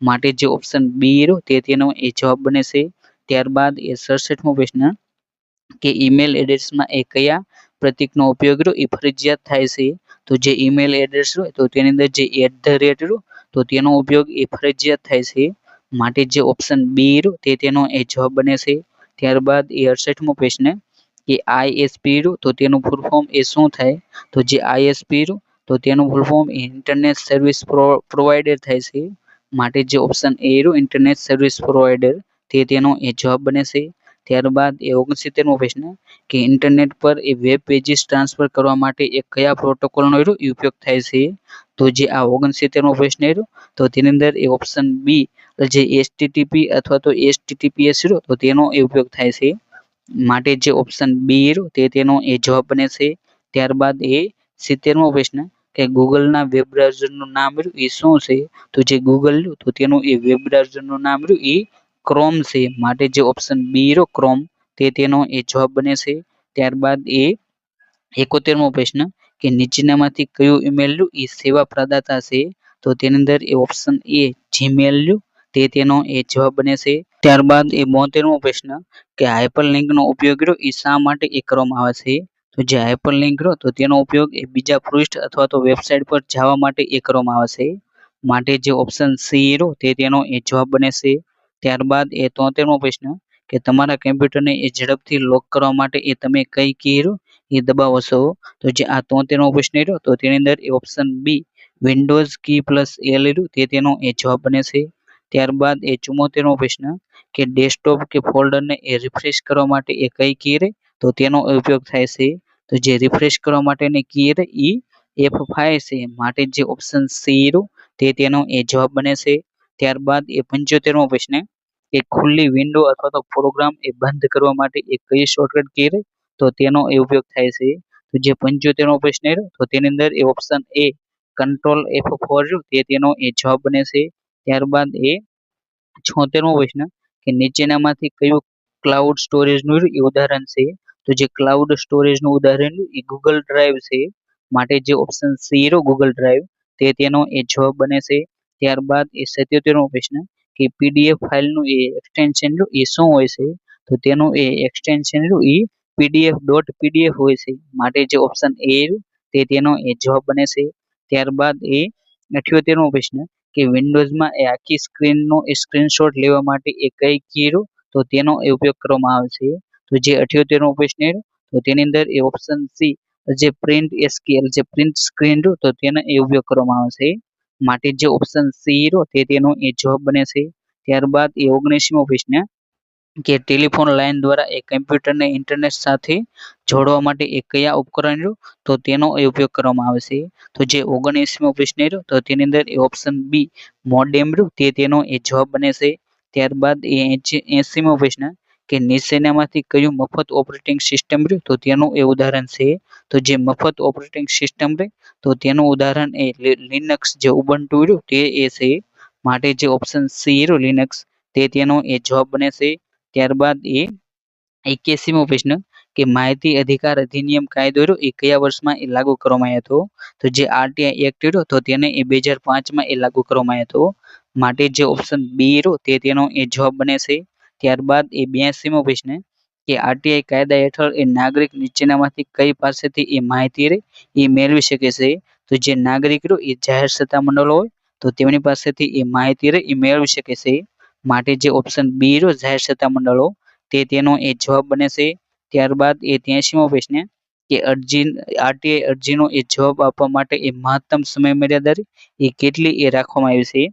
Speaker 1: માટે જે ઓપ્શન બી તે તેનો એ જવાબ બને છે. ત્યારબાદ એ 67મો પ્રશ્ન કે ઈમેલ એડ્રેસમાં એ કયા પ્રતીકનો ઉપયોગ એ ફરજિયાત થાય છે. તો જે ઈમેલ એડ્રેસ હોય તો તેની અંદર જે @ તો તેનો ઉપયોગ એ ફરજિયાત થાય છે. માટે જે ઓપ્શન બી તે તેનો એ જવાબ બને છે. ત્યારબાદ એ 68મો પ્રશ્ન કે ISP તો તેનું ફૂલ ફોર્મ એ શું થાય તો જે ISP તો તેનું full form internet service provider થાય છે. માટે જે option A internet service provider તે તેનો એ જવાબ બને છે. ત્યારબાદ એ 69મો પ્રશ્ન કે ઇન્ટરનેટ પર એ વેબ પેજીસ ટ્રાન્સફર કરવા માટે એ કયા પ્રોટોકોલનો ઉપયોગ થાય છે. તો જે આ 69મો પ્રશ્ન તો તેની અંદર એ ઓપ્શન બી જે HTTP અથવા તો HTTPS તો તેનો એ ઉપયોગ થાય છે. માટે જે ઓપ્શન બી તે તેનો એ જવાબ બને છે. ત્યારબાદ એ 70મો પ્રશ્ન કે ગૂગલના વેબ બ્રાઉઝરનું નામ એ શું છે. તો જે ગૂગલ તો તેનું એ વેબ બ્રાઉઝરનું નામ એ ક્રોમ છે માટે જે ઓપ્શન બી રહ્યો ક્રોમ તે તેનો એ જવાબ બને છે. ત્યારબાદ એ 71મો પ્રશ્ન કે નીચેનામાંથી કયું ઈમેલ એ સેવા પ્રદાતા છે? તો તેની અંદર એ ઓપ્શન એ જીમેલ તે તેનો એ જવાબ બને છે. ત્યારબાદ એ 72મો પ્રશ્ન કે હાઇપરલિંક નો ઉપયોગ એ શા માટે કરવામાં આવે છે? તો જે હાઇપરલિંક તો તેનો ઉપયોગ એ બીજા પૃષ્ઠ અથવા તો વેબસાઇટ પર જવા માટે કરવામાં આવે છે. માટે જે ઓપ્શન સી તે તેનો એ જવાબ બને છે. ત્યારબાદ એ 73મો પ્રશ્ન કે તમારા કમ્પ્યુટરને એ ઝડપથી લોક કરવા માટે એ તમે કઈ કી એ દબાવો છો? તો જે આ 73મો પ્રશ્ન રહ્યો તો તેની અંદર એ ઓપ્શન બી વિન્ડોઝ કી પ્લસ એલ તે તેનો એ જવાબ બને છે. ત્યારબાદ એ 74મો પ્રશ્ન કે ડેસ્કટોપ કે ફોલ્ડરને એ રિફ્રેશ કરવા માટે એ કઈ કી તો તેનો ઉપયોગ થાય છે? તો જે રિફ્રેશ કરવા માટેની કી એ F5 છે માટે જે ઓપ્શન સી તે તેનો એ જવાબ બને છે. ત્યારબાદ એ 75મો પ્રશ્ન કે ખુલ્લી વિન્ડો અથવા તો પ્રોગ્રામ એ બંધ કરવા માટે એ કઈ શોર્ટકટ કી તો તેનો એ ઉપયોગ થાય છે? તો જે 75મો પ્રશ્ન તો તેની અંદર એ ઓપ્શન એ કંટ્રોલ F4 તે તેનો એ જવાબ બને છે. ત્યારબાદ એ 76મો પ્રશ્ન કે નીચેનામાંથી કયું ક્લાઉડ સ્ટોરેજનું એ ઉદાહરણ છે? તો જે ક્લાઉડ સ્ટોરેજનું ઉદાહરણ એ ગૂગલ ડ્રાઈવ છે માટે જે ઓપ્શન સી ગૂગલ ડ્રાઈવ તે તેનો એ જવાબ બને છે. ત્યારબાદ એ 77મો પ્રશ્ન કે પીડીએફ ફાઇલનું એ એક્સટેન્શન એ શું હોય છે? તો તેનું એ એક્સટેન્શન એ pdf.pdf હોય છે માટે જે ઓપ્શન એ તે તેનો એ જવાબ બને છે. ત્યારબાદ એ 78મો પ્રશ્ન કે વિન્ડોઝમાં એ આખી સ્ક્રીનનો એ સ્ક્રીનશોટ લેવા માટે એ કઈ કી તો તેનો એ ઉપયોગ કરવામાં આવે છે? તો જે 78મો પ્રશ્ન તો તેની અંદર એ ઓપ્શન સી જે પ્રિન્ટ એસક્યુએલ જે પ્રિન્ટ સ્ક્રીન તો તેનો એ ઉપયોગ કરવામાં આવે છે માટે જે ઓપ્શન સી તે તેનો એ જવાબ બને છે. ત્યારબાદ એ 19મો પ્રશ્ન કે ટેલિફોન લાઇન દ્વારા એ કમ્પ્યુટરને ઇન્ટરનેટ સાથે જોડવા માટે એ કયા ઉપકરણ તો તેનો એ ઉપયોગ કરવામાં આવે છે? તો જે 19મો પ્રશ્ન તો તેની અંદર એ ઓપ્શન બી મોડેમ તે તેનો એ જવાબ બને છે. ત્યારબાદ એ 80મો પ્રશ્ન કે નીચેનામાંથી કયું મફત ઓપરેટિંગ સિસ્ટમ તો તેનું એ ઉદાહરણ છે? તો જે મફત ઓપરેટિંગ સિસ્ટમ તો તેનું ઉદાહરણ એ લિનક્સ જે ઉબુન્ટુ તે એ છે માટે જે ઓપ્શન સી લિનક્સ તે તેનો એ જવાબ બને છે. ત્યારબાદ એ 81મો પ્રશ્ન કે માહિતી અધિકાર અધિનિયમ કાયદો એ કયા વર્ષમાં એ લાગુ કરવામાં આવ્યો હતો? તો જે આરટીઆઈ એક્ટ તો તેને એ 2005માં એ લાગુ કરવામાં આવ્યો હતો માટે જે ઓપ્શન બી તે તેનો એ જવાબ બને છે. ત્યારબાદ એ 82મો પ્રશ્ન કે આરટીઆઈ કાયદા હેઠળ એ નાગરિક નીચેનામાંથી કઈ પાસેથી એ માહિતી એ મેળવી શકે છે? તો જે નાગરિક એ જાહેર સત્તા મંડળ હોય તો તેમની પાસેથી એ માહિતી એ મેળવી શકે છે માટે જે ઓપ્શન બી જાહેર સત્તા મંડળો તે તેનો એ જવાબ બને છે. ત્યારબાદ એ 83મો પ્રશ્ન કે આરટીઆઈ અરજીનો એ જવાબ આપવા માટે એ મહત્તમ સમય મર્યાદા એ કેટલી એ રાખવામાં આવી છે?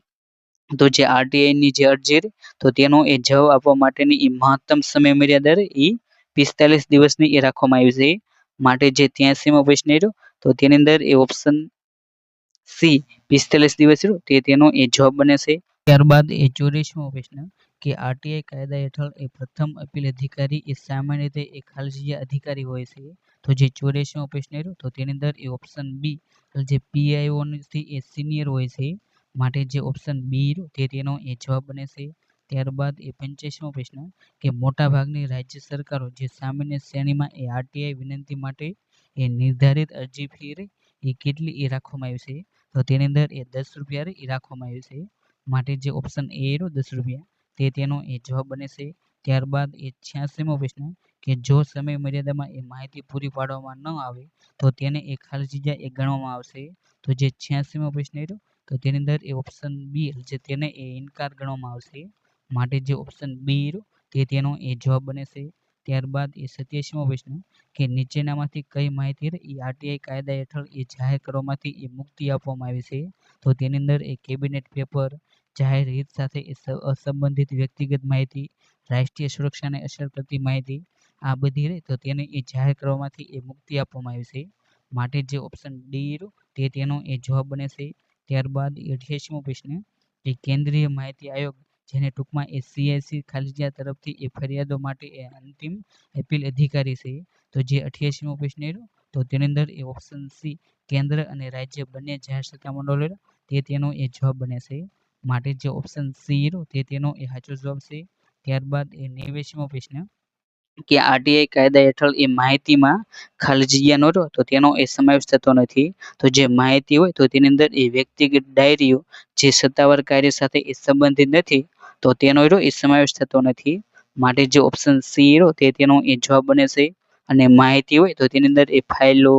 Speaker 1: તો જે આરટીઆઈની જે અરજી તો તેનો એ જવાબ આપવા માટેની એ મહત્તમ સમય મર્યાદા એ 45 દિવસની એ રાખવામાં આવી છે માટે જે 83મો પ્રશ્ન તો તેની અંદર એ ઓપ્શન સી 45 દિવસ તે તેનો એ જવાબ બને છે. ત્યારબાદ એ 84મો પ્રશ્ન કે આરટીઆઈ કાયદા હેઠળ એ પ્રથમ અપીલ અધિકારી એ સામાન્ય રીતે એ ખાલી જગ્યા અધિકારી હોય છે? તો જે 84મો પ્રશ્ન તો તેની અંદર એ ઓપ્શન બી જે પીઆઈઓ થી એ સિનિયર હોય છે માટે જે ઓપ્શન બી તે તેનો એ જવાબ બને છે. ત્યારબાદ એ 85મો પ્રશ્ન કે મોટાભાગની રાજ્ય સરકારો જે સામાન્ય શ્રેણીમાં એ આરટીઆઈ વિનંતી માટે એ નિર્ધારિત અરજી ફી એ કેટલી એ રાખવામાં આવી છે? તો તેની અંદર એ 10 રૂપિયા એ રાખવામાં આવી છે માટે જે ઓપ્શન એ 10 રૂપિયા તે તેનો એ જવાબ બને છે. ત્યારબાદ એ 86મો પ્રશ્ન કે જો સમય મર્યાદામાં એ માહિતી પૂરી પાડવામાં ન આવે તો તેને એ ખાલી જગ્યા એ ગણવામાં આવશે? તો જે 86મો પ્રશ્ન તો તેની અંદર એ ઓપ્શન બી જે તેને એ ઇનકાર ગણવામાં આવશે માટે જે ઓપ્શન બી તે તેનો એ જવાબ બને છે. ત્યારબાદ એ 87મો પ્રશ્ન કે નીચેનામાંથી કઈ માહિતી એ આરટીઆઈ કાયદા હેઠળ એ જાહેર કરવામાંથી એ મુક્તિ આપવામાં આવી છે? તો તેની અંદર એ કેબિનેટ પેપર જાહેર હિત સાથે અસંબંધિત વ્યક્તિગત માહિતી રાષ્ટ્રીય સુરક્ષાને અસર કરતી માહિતી આ બધી તો તેને એ જાહેર કરવામાંથી એ મુક્તિ આપવામાં આવી છે માટે જે ઓપ્શન ડી તે તેનો એ જવાબ બને છે. ત્યારબાદ 88મો પ્રશ્ન કે કેન્દ્રીય માહિતી આયોગ જેને ટૂંકમાં એ સીઆઈસી ખાલી જગ્યા તરફથી એ ફરિયાદો માટે એ અંતિમ અપીલ અધિકારી છે? તો જે 88મો પ્રશ્ન તો તેની અંદર એ ઓપ્શન સી કેન્દ્ર અને રાજ્ય બંને જાહેર સત્તા મંડળો તે તેનો એ જવાબ બને છે માટે જે ઓપ્શન સી તે તેનો એ સાચો જવાબ છે. ત્યારબાદ એ 89મો પ્રશ્ન કે આરટીઆઈ કાયદા હેઠળ એ માહિતીમાં ખાલી જગ્યા નો રહ્યો તો તેનો એ સમાવેશ થતો નથી. તો જે માહિતી હોય તો તેની અંદર એ વ્યક્તિગત ડાયરીઓ જે સત્તાવાર કાર્ય સાથે એ સંબંધિત નથી તો તેનો એ સમાવેશ થતો નથી. માટે જે ઓપ્શન સી તે તેનો એ જવાબ બને છે. અને માહિતી હોય તો તેની અંદર એ ફાઇલો,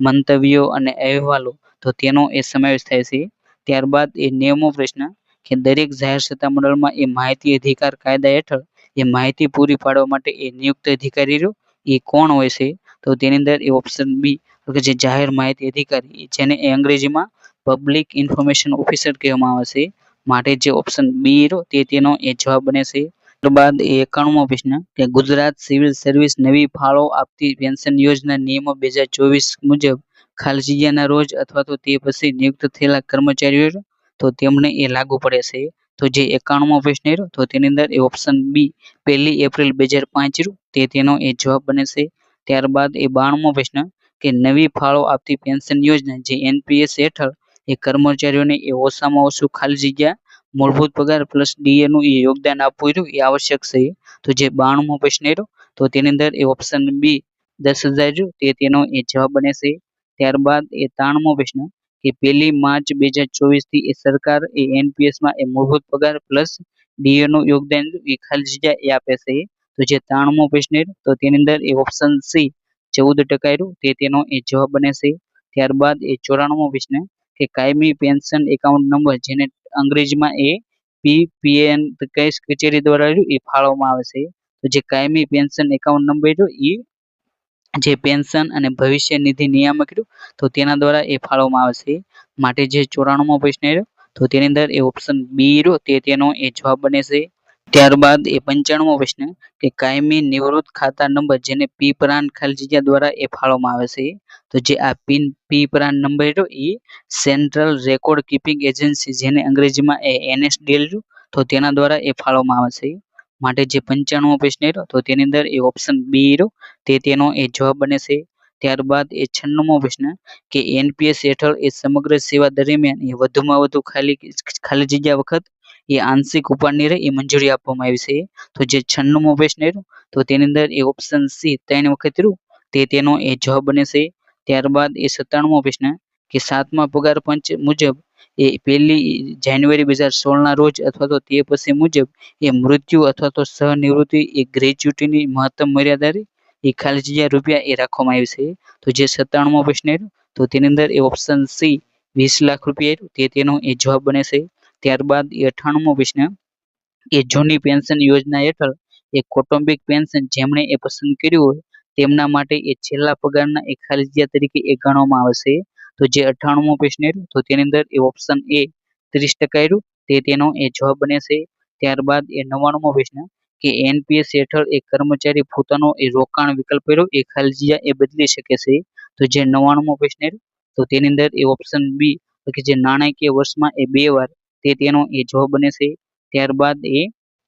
Speaker 1: મંતવ્યો અને અહેવાલો તો તેનો એ સમાવેશ થાય છે. ત્યારબાદ એ 90મો પ્રશ્ન કે દરેક જાહેર સત્તામંડળમાં એ માહિતી અધિકાર કાયદા હેઠળ એ માહિતી પૂરી પાડવા માટે એ નિયુક્ત અધિકારી એ કોણ હોય છે? તો તેની અંદર એ ઓપ્શન બી કે જે જાહેર માહિતી અધિકારી જેને એ અંગ્રેજીમાં પબ્લિક ઇન્ફોર્મેશન ઓફિસર કહેવામાં આવે છે. માટે જે ઓપ્શન બી તે તેનો એ જવાબ બને છે. ત્યારબાદ 91મો પ્રશ્ન કે ગુજરાત સિવિલ સર્વિસ નવી ફાળો આપતી પેન્શન યોજના નિયમો 2024 મુજબ ખાલી જગ્યાના રોજ અથવા તો તે પછી નિયુક્ત થયેલા કર્મચારીઓ તો તેમને એ લાગુ પડે છે. તો જે 91મો પ્રશ્ન તો તેની અંદર એ ઓપ્શન બી 1 એપ્રિલ 2005 તે તેનો એ જવાબ બને છે. ત્યારબાદ એ 92મો પ્રશ્ન કે નવી ફાળો આપતી પેન્શન યોજના જે એનપીએસ હેઠળ એ કર્મચારીઓને એ ઓછામાં ઓછું ખાલી જગ્યા મૂળભૂત પગાર પ્લસ ડીએ નું એ યોગદાન આપવું એ આવશ્યક છે. તો જે 92મો પ્રશ્ન તો તેની અંદર એ ઓપ્શન બી 10,000 તે તેનો એ જવાબ બને છે. ત્યારબાદ એ 93મો પ્રશ્ન કે 1 માર્ચ 2024 થી એ સરકાર એ એનપીએસ માં એ મૂળભૂત પગાર પ્લસ ડીએ નું યોગદાન એ ખાલી જગ્યા એ આપે છે. તો જે 93મો પ્રશ્ન તો તેની અંદર એ ઓપ્શન સી 14% તે તેનો એ જવાબ બને છે. ત્યારબાદ એ 94મો પ્રશ્ન કે કાયમી પેન્શન એકાઉન્ટ નંબર જેને અંગ્રેજીમાં એ પીપીએન કચેરી દ્વારા એ ફાળવવામાં આવે છે. તો જે કાયમી પેન્શન એકાઉન્ટ નંબર એ જે પેન્શન અને ભવિષ્ય નિધિ નિયામક તો તેના દ્વારા એ ફાળવવામાં આવે છે. માટે જે 94મો પ્રશ્ન તો તેની અંદર એ ઓપ્શન બી તે તેનો એ જવાબ બને છે. ત્યારબાદ એ 95મો પ્રશ્ન કે કાયમી નિવૃત્ત ખાતા નંબર જેને પી પ્રાન ખાલી જગ્યા દ્વારા એ ફાળવવામાં આવે છે. તો જે આ પી પ્રાન નંબર એ સેન્ટ્રલ રેકોર્ડ કીપિંગ એજન્સી જેને અંગ્રેજીમાં એનએસડીએલ તો તેના દ્વારા એ ફાળવવામાં આવે છે. માટે જે 95મો પ્રશ્ન તો તેની અંદર એ ઓપ્શન બી તે તેનો એ જવાબ બને છે. ત્યારબાદ એ 96મો પ્રશ્ન કે એનપીએસ હેઠળ એ સમગ્ર સેવા દરમિયાન એ વધુમાં વધુ ખાલી જગ્યા વખત એ આંશિક ઉપાડની એ મંજૂરી આપવામાં આવી છે. તો જે 96મો પ્રશ્ન તો તેની અંદર એ ઓપ્શન સી 3 વખત તે તેનો એ જવાબ બને છે. ત્યારબાદ એ 97મો પ્રશ્ન કે 7મા પગાર પંચ મુજબ એ 1 જાન્યુઆરી 2016 ના રોજ અથવા તો તે પછી મુજબ એ મૃત્યુ અથવા તો સહનિવૃત્તિ એ ગ્રેચ્યુટીની મહત્તમ મર્યાદા એ ખાલી જગ્યા રૂપિયા એ રાખવામાં આવી છે. તો જે 97મો પ્રશ્ન તો તેની અંદર એ ઓપ્શન સી 20 લાખ રૂપિયા તે તેનો એ જવાબ બને છે. ત્યારબાદ એ 98મો પ્રશ્ન કે જૂની પેન્શન યોજના હેઠળ એ કૌટુંબિક પેન્શન જેમણે એ પસંદ કર્યું હોય તેમના માટે એ છેલ્લા પગારના એ ખાલી જગ્યા તરીકે એ ગણવામાં આવે છે. તો જે 98મો પ્રશ્ન તો તેની અંદર એ ઓપ્શન એ 30% તે તેનો એ જવાબ બને છે. ત્યારબાદ એ 99મો પ્રશ્ન કે એનપીએસ હેઠળ એક કર્મચારી પોતાનો એ રોકાણ વિકલ્પ એ ખાલી જગ્યા એ બદલી શકે છે. તો જે 99મો પ્રશ્ન તો તેની અંદર એ ઓપ્શન બી કે જે નાણાકીય વર્ષમાં એ 2 વાર તે તેનો એ જવાબ બને છે. ત્યારબાદ એ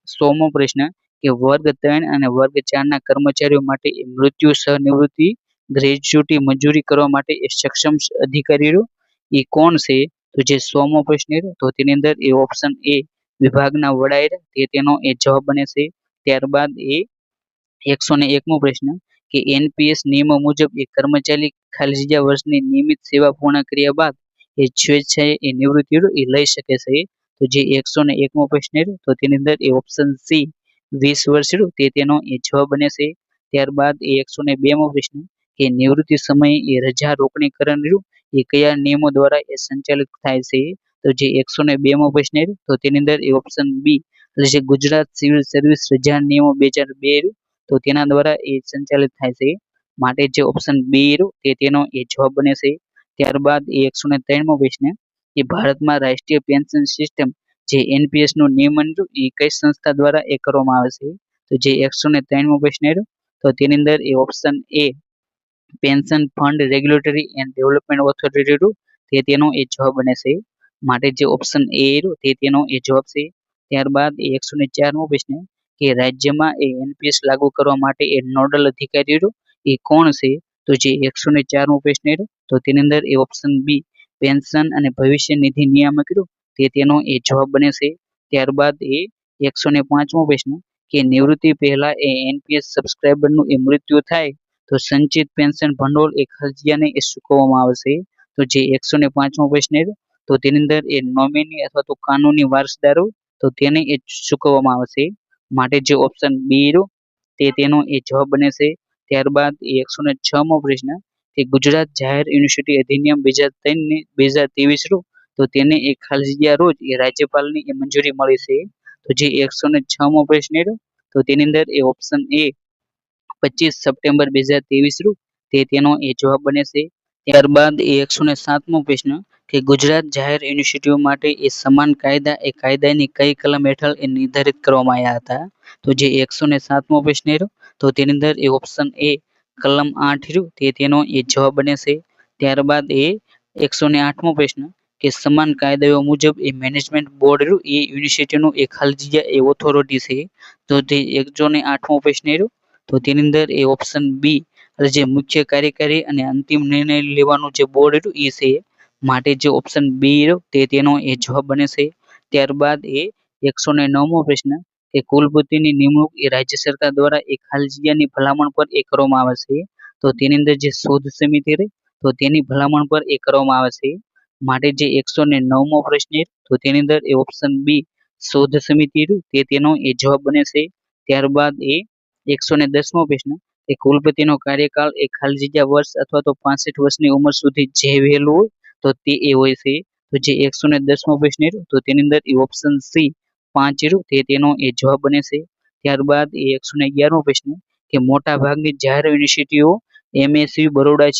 Speaker 1: 100મો પ્રશ્ન કે વર્ગ 3 અને વર્ગ 4 ના કર્મચારીઓ માટે એ મૃત્યુ સહનિવૃત્તિ ગ્રેચ્યુટી મંજૂરી કરવા માટે એ સક્ષમ અધિકારીઓ એ કોણ છે? તો જે 100મો પ્રશ્ન તો તેની અંદર એ ઓપ્શન એ વિભાગના વડા તે તેનો એ જવાબ બને છે. ત્યારબાદ એ 101મો પ્રશ્ન કે એનપીએસ નિયમો મુજબ એ કર્મચારી ખાલી જગ્યા વર્ષની નિયમિત સેવા પૂર્ણ કર્યા બાદ એ સ્વેચ્છાએ એ નિવૃત્તિ એ લઈ શકે છે. તો જે 101મો પ્રશ્ન તો તેની અંદર એ ઓપ્શન સી 20 વર્ષ તે તેનો એ જવાબ બને છે. ત્યારબાદ એ 102મો પ્રશ્ન કે નિવૃત્તિ સમયે એ રજા રોકણીકરણ એ કયા નિયમો દ્વારા એ સંચાલિત થાય છે? તો જે 102મો પ્રશ્ન તો તેની અંદર એ ઓપ્શન બી એટલે જે ગુજરાત સિવિલ સર્વિસ રજા નિયમો 2002 તો તેના દ્વારા એ સંચાલિત થાય છે. માટે જે ઓપ્શન બી તે તેનો એ જવાબ બને છે. ત્યારબાદ એ 103મો પ્રશ્ન કે ભારતમાં રાષ્ટ્રીય પેન્શન સિસ્ટમ જે એનપીએસ નું નિયમન એ કઈ સંસ્થા દ્વારા એ કરવામાં આવે છે? તો જે 103મો પ્રશ્ન તો તેની અંદર એ ઓપ્શન એ pension fund regulatory and development authority તે તેનો એ જવાબ બને છે. માટે જે ઓપ્શન એ તે તેનો એ જવાબ છે. ત્યારબાદ એ 104મો પ્રશ્ન કે રાજ્યમાં એ એનપીએસ લાગુ કરવા માટે એ નોડલ અધિકારીઓ એ કોણ છે? તો જે 104મો પ્રશ્ન તો તેની અંદર એ ઓપ્શન બી પેન્શન અને ભવિષ્ય નિધિ નિયામક તે તેનો એ જવાબ બને છે. ત્યારબાદ એ 105મો પ્રશ્ન કે નિવૃત્તિ પહેલા એ એનપીએસ સબસ્ક્રાઇબરનું એ મૃત્યુ થાય તો સંચિત પેન્શન ભંડોળ એ ખરજિયાને એ ચૂકવવામાં આવશે. તો જે 105મો પ્રશ્ન રહ્યો તો તેની અંદર એ નોમિની અથવા તો કાનૂની વારસદારો તો તેને એ ચૂકવવામાં આવશે. માટે જે ઓપ્શન બી રહ્યો તે તેનો એ જવાબ બને છે. ત્યારબાદ 106મો પ્રશ્ન કે ગુજરાત જાહેર યુનિવર્સિટી અધિનિયમ 2023 તો તેને એ ખાલી જગ્યા રોજ એ રાજ્યપાલની એ મંજૂરી મળી છે. તો જે 106મો પ્રશ્ન રહ્યો તો તેની અંદર એ ઓપ્શન એ 25 સપ્ટેમ્બર 2023 તે તેનો એ જવાબ બને છે. ત્યારબાદ 107મો પ્રશ્ન કે ગુજરાત જાહેર યુનિવર્સિટીઓ માટે એ સમાન કાયદા એ કાયદાની કઈ કલમ હેઠળ એ નિર્ધારિત કરવામાં આવ્યા હતા. તો જે 107મો પ્રશ્ન રહ્યો તો તેની અંદર એ ઓપ્શન એ કલમ 8 રહ્યું તે તેનો એ જવાબ બને છે. ત્યારબાદ 108મો પ્રશ્ન કે સમાન કાયદાઓ મુજબ એ મેનેજમેન્ટ બોર્ડ રહ્યું એ યુનિવર્સિટીનું એ ખાલી જગ્યા એ ઓથોરિટી છે. તો તે 108મો પ્રશ્ન રહ્યો તો તેની અંદર એ ઓપ્શન બી જે મુખ્ય કાર્યકારી અને અંતિમ નિર્ણય લેવાનું જે બોર્ડ રહ્યું એ છે. માટે જે ઓપ્શન બી રહ્યો તે તેનો એ જવાબ બને છે. ત્યારબાદ 109મો પ્રશ્ન કે કુલપતિની નિમણૂક એ રાજ્ય સરકાર દ્વારા એ ખાલી જગ્યાની ભલામણ પર એ કરવામાં આવે છે. તો તેની અંદર જે શોધ સમિતિ રહી તો તેની ભલામણ પર એ કરવામાં આવે છે. માટે જે 109મો પ્રશ્ન તો તેની અંદર એ ઓપ્શન બી શોધ સમિતિ રહ્યું તે તેનો એ જવાબ બને છે. ત્યારબાદ 110મો પ્રશ્ન કે કુલપતિનો કાર્યકાળ એ ખાલી જગ્યા વર્ષ અથવા તો 65 વર્ષની ઉંમર સુધી જે વહેલું હોય તો તે એ હોય છે. તો જે 110મો પ્રશ્ન તો તેની અંદર એ ઓપ્શન સી 5 રહ્યું તે તેનો એ જવાબ બને છે. ત્યારબાદ 111મો પ્રશ્ન કે મોટા ભાગની જાહેર યુનિવર્સિટીઓ એમએસયુ બરોડા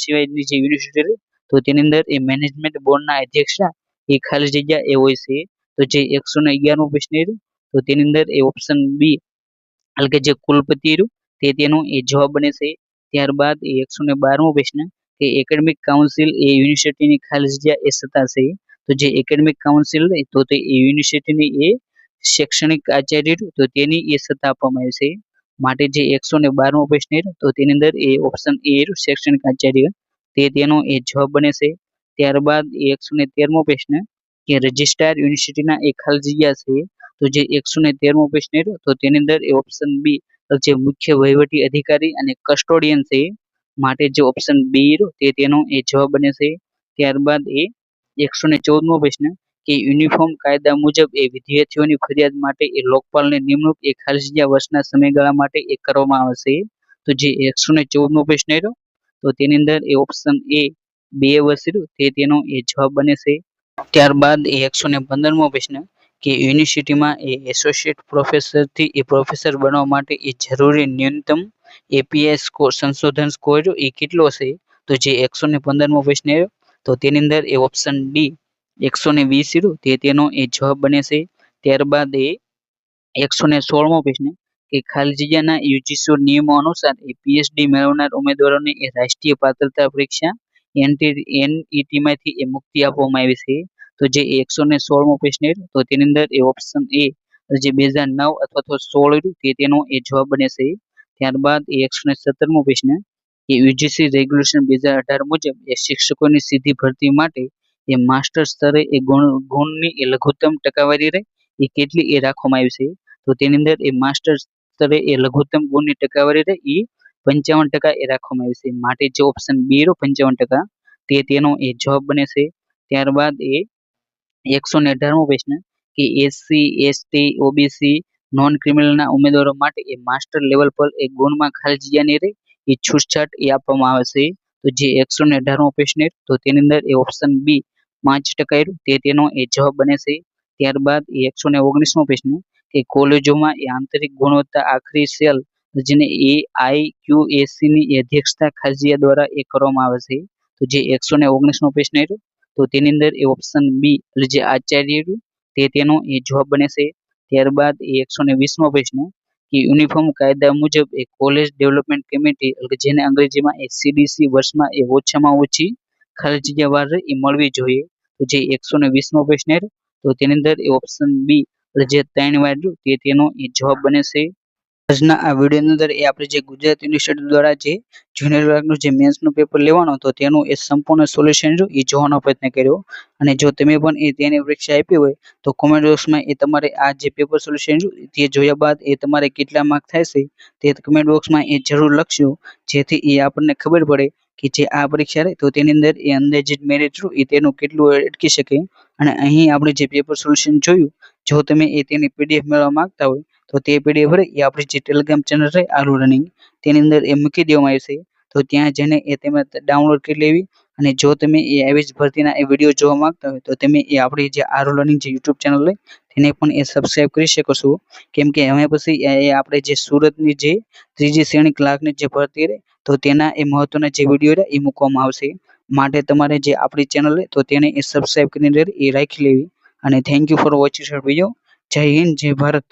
Speaker 1: સિવાયની જે યુનિવર્સિટી રહી તો તેની અંદર એ મેનેજમેન્ટ બોર્ડના અધ્યક્ષ એ ખાલી જગ્યા એ હોય છે. તો જે 111મો પ્રશ્ન રહ્યું તો તેની અંદર એ ઓપ્શન બી એટલે કે જે કુલપતિ રહ્યું તે તેનો એ જવાબ બને છે. ત્યારબાદ 112મો પ્રશ્ન કે એકેડેમિક કાઉન્સિલ એ યુનિવર્સિટીની ખાલી જગ્યા એ સત્તા છે. તો જે એકેડેમિક કાઉન્સિલ તો તે યુનિવર્સિટીની એ શૈક્ષણિક આચાર્ય તો તેની એ સત્તા આપવામાં આવી છે. માટે જે 112મો પ્રશ્ન તો તેની અંદર એ ઓપ્શન એ શૈક્ષણિક આચાર્ય તે તેનો એ જવાબ બને છે. ત્યારબાદ 113મો પ્રશ્ન કે રજિસ્ટ્રાર યુનિવર્સિટીના એ ખાલી જગ્યા છે. તો જે 113મો પ્રશ્ન તો તેની અંદર એ ઓપ્શન બી જે મુખ્ય વહીવટી અધિકારી અને કસ્ટોડિયન છે. માટે જે ઓપ્શન બી તે તેનો એ જવાબ બને છે. ત્યારબાદ 114મો પ્રશ્ન કે યુનિફોર્મ કાયદા મુજબ એ વિદ્યાર્થીઓની ફરિયાદ માટે એ લોકપાલની નિમણૂક એ ખાલી જગ્યા વર્ષના સમયગાળા માટે એ કરવામાં આવશે. તો જે 114મો પ્રશ્ન રહ્યો તો તેની અંદર એ ઓપ્શન એ 2 વર્ષ રહ્યું તે તેનો એ જવાબ બને છે. ત્યારબાદ 115મો પ્રશ્ન કે યુનિવર્સિટીમાં એ એસોસિએટ પ્રોફેસરથી એ પ્રોફેસર બનવા માટે એ જરૂરી ન્યૂનતમ એપીએસ સ્કોર સંશોધન સ્કોર એ કેટલો છે. તો જે 115મો પ્રશ્ન તો તેની અંદર એ ઓપ્શન ડી 120 રહ્યું તે તેનો એ જવાબ બને છે. ત્યારબાદ 116મો પ્રશ્ન કે ખાલી જગ્યાના યુજીસી નિયમો અનુસાર એ પીએચડી મેળવનાર ઉમેદવારોને એ રાષ્ટ્રીય પાત્રતા પરીક્ષા એનઈટીમાંથી એ મુક્તિ આપવામાં આવી છે. તો જે 116મો પ્રશ્ન તો તેની અંદર એ ઓપ્શન એ જે 2009 અથવા તો 16 તે તેનો એ જવાબ બને છે. ત્યારબાદ 117મો પ્રશ્ન કે યુજીસી રેગ્યુલેશન 2018 મુજબ એ શિક્ષકોની સીધી ભરતી માટે એ માસ્ટર સ્તરે એ ગુણની એ લઘુત્તમ ટકાવારી રહે એ કેટલી એ રાખવામાં આવી છે. તો તેની અંદર એ માસ્ટર સ્તરે એ લઘુત્તમ ગુણની ટકાવારી રહે એ 55% એ રાખવામાં આવી છે. માટે જે ઓપ્શન બી 55% તે તેનો એ જવાબ બને છે. ત્યારબાદ 118મો પ્રશ્ન કે એસસી એસટી ઓબીસી નોન ક્રિમિનલના ઉમેદવારો માટે એ માસ્ટર લેવલ પર એ ગુણમાં ખાલી જગ્યાની રહે એ છૂટછાટ એ આપવામાં આવે છે. તો જે 118મો પ્રશ્ન તો તેની અંદર એ ઓપ્શન બી 5% તે તેનો એ જવાબ બને છે. ત્યારબાદ 119મો પ્રશ્ન કે કોલેજોમાં એ આંતરિક ગુણવત્તા આખરી સેલ જેને AIQAC ની અધ્યક્ષતા ખાલી જગ્યા દ્વારા એ કરવામાં આવે છે. તો જે 119મો પ્રશ્ન તો તેની અંદર એ ઓપ્શન બી એટલે જે આચાર્ય તે તેનો એ જવાબ બને છે. ત્યારબાદ 120મો પ્રશ્ન કે યુનિફોર્મ કાયદા મુજબ એ કોલેજ ડેવલપમેન્ટ કમિટી એટલે જેને અંગ્રેજીમાં સીડીસી વર્ષમાં એ ઓછામાં ઓછી ખાલી જગ્યા વાર એ મળવી જોઈએ. તો જે 120મો પ્રશ્ન તો તેની અંદર એ ઓપ્શન બી એટલે જે 3 વાર તે તેનો એ જવાબ બને છે. આજના આ વિડીયોની અંદર આપણે જે ગુજરાત યુનિવર્સિટી દ્વારા જે જુનિયર વર્ગનું જે મેન્સનું પેપર લેવાનું હતું તેનું એ સંપૂર્ણ સોલ્યુશન એ જોવાનો પ્રયત્ન કર્યો. અને જો તમે પણ તેની પરીક્ષા આપી હોય તો કોમેન્ટ બોક્સમાં તમારે આ જે પેપર સોલ્યુશન તે જોયા બાદ તમારે કેટલા માર્ક થાય છે તે કમેન્ટ બોક્સમાં જરૂર લખજો, જેથી આપણને ખબર પડે કે જે આ પરીક્ષા રહે તો તેની અંદર અંદાજિત મેરિટ તેનું કેટલું અટકી શકે. અને અહીં આપણે જે પેપર સોલ્યુશન જોયું, જો તમે તેની પીડીએફ મેળવવા માંગતા હોય તો તે પીડીએફ આપણી જે ટેલિગ્રામ ચેનલ છે આરુ લર્નિંગ તેની અંદર મૂકી દેવામાં આવી છે. તો ત્યાં જઈને તમે ડાઉનલોડ કરી લેવી. અને જો તમે આવી જ ભરતીના વિડીયો જોવા માંગતા હોય તો તમે આપણી જે આરુ લર્નિંગ જે યુટ્યુબ ચેનલ છે તેને પણ સબસ્ક્રાઇબ કરી શકો છો. કેમ કે હવે પછી આપણે જે સુરતની જે 3જી શ્રેણી ક્લાર્કની જે ભરતી રહે તો તેના મહત્વના જે વિડીયો મૂકવામાં આવશે. માટે તમારે જે આપણી ચેનલ છે તો તેને સબસ્ક્રાઇબ કરીને રાખી લેવી. અને thank you for watching video. જય હિન્દ, જય ભારત.